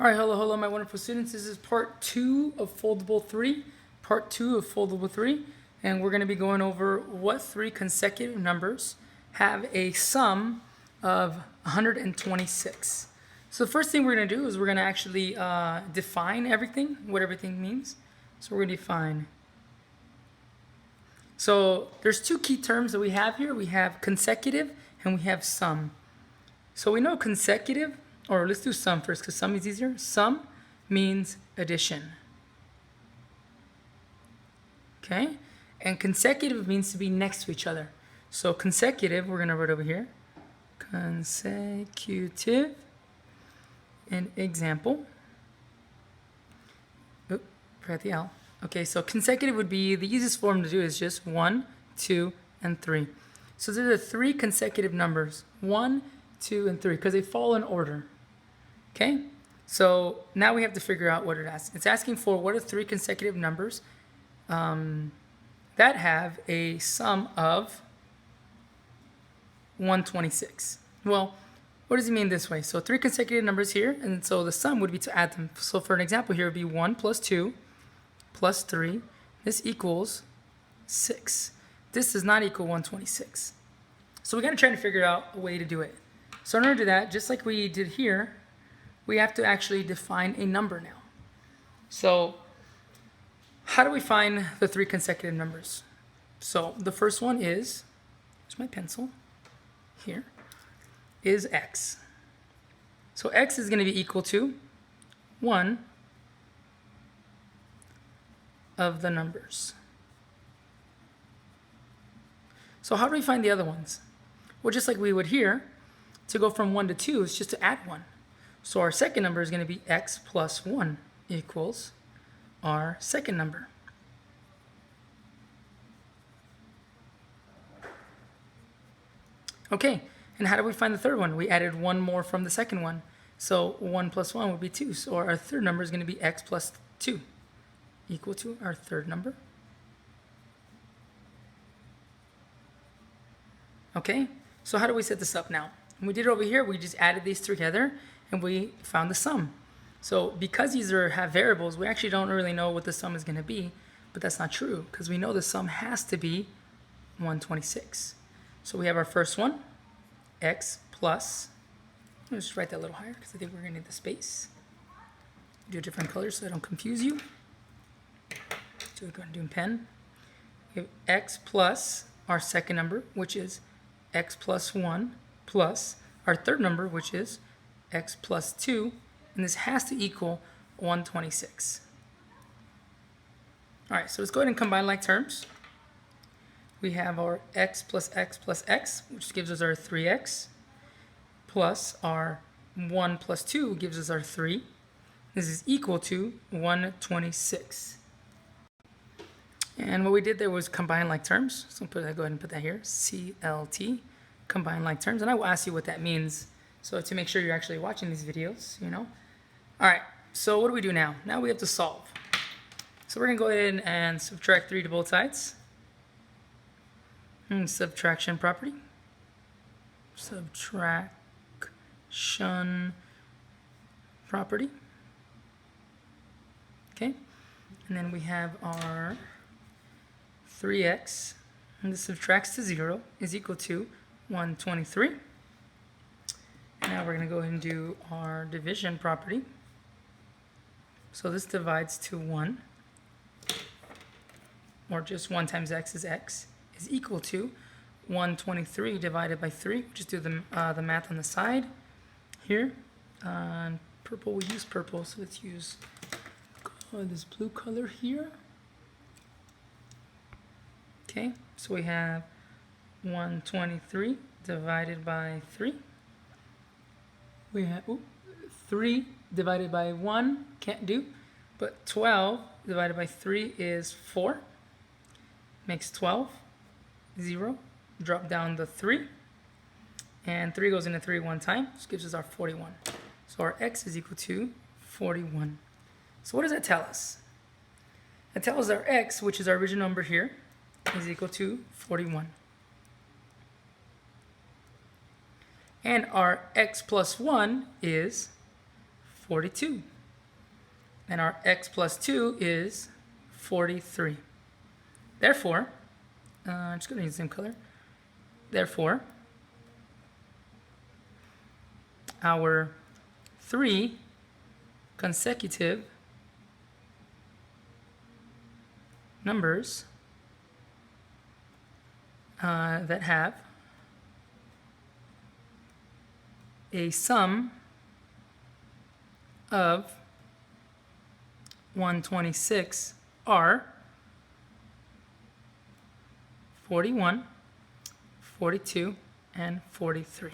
All right, hello, my wonderful students. This is part 2 of Foldable 3, and we're going to be going over what three consecutive numbers have a sum of 126. So the first thing we're going to do is we're going to actually define everything, what everything means. So we're going to define. So there's two key terms that we have here. We have consecutive and we have sum. So we know consecutive, or let's do sum first because sum is easier. Sum means addition. Okay? And consecutive means to be next to each other. So consecutive, we're going to write over here. Consecutive. An example. Oop, forgot the L. Okay, so consecutive would be, the easiest form to do is just 1, 2, and 3. So there are three consecutive numbers, 1, 2, and 3, because they fall in order. Okay, so now we have to figure out what it asks. It's asking for what are three consecutive numbers that have a sum of 126. Well, what does it mean this way? So three consecutive numbers here, and so the sum would be to add them. So for an example here, it would be 1 plus 2 plus 3. This equals 6. This does not equal 126. So we got to try to figure out a way to do it. So in order to do that, just like we did here, we have to actually define a number now. So how do we find the three consecutive numbers? So the first one is, here's my pencil, here, is x. So x is going to be equal to 1 of the numbers. So how do we find the other ones? Well, just like we would here, to go from 1 to 2 is just to add 1. So our second number is going to be x plus 1 equals our second number. Okay, and how do we find the third one? We added 1 more from the second one. So 1 plus 1 would be 2. So our third number is going to be x plus 2 equal to our third number. Okay, so how do we set this up now? When we did it over here, we just added these together and we found the sum. So because these have variables, we actually don't really know what the sum is going to be, but that's not true because we know the sum has to be 126. So we have our first one, x plus, let's just write that a little higher because I think we're going to need the space. Do a different color so I don't confuse you. So we're going to do in pen. We have x plus our second number, which is x plus 1, plus our third number, which is x plus 2, and this has to equal 126. All right, so let's go ahead and combine like terms. We have our x plus x plus x, which gives us our 3x, plus our 1 plus 2 gives us our 3. This is equal to 126. And what we did there was combine like terms. So go ahead and put that here, CLT, combine like terms. And I will ask you what that means. So to make sure you're actually watching these videos, you know. All right, so what do we do now? Now we have to solve. So we're going to go ahead and subtract 3 to both sides. And subtraction property. Subtraction property. Okay, and then we have our 3x, and this subtracts to 0, is equal to 123. And now we're going to go ahead and do our division property. So this divides to 1, or just 1 times x, is equal to 123 divided by 3. Just do the math on the side here. Purple, we use purple, so let's use this blue color here. Okay, so we have 123 divided by 3. We have 3 divided by 1, can't do, but 12 divided by 3 is 4. Makes 12, 0, drop down the 3, and 3 goes into 3 one time, which gives us our 41. So our x is equal to 41. So what does that tell us? It tells us our x, which is our original number here, is equal to 41. And our x plus 1 is 42. And our x plus 2 is 43. Therefore, I'm just going to use the same color. Therefore, our 3 consecutive numbers that have a sum of 126 are 41, 42, and 43.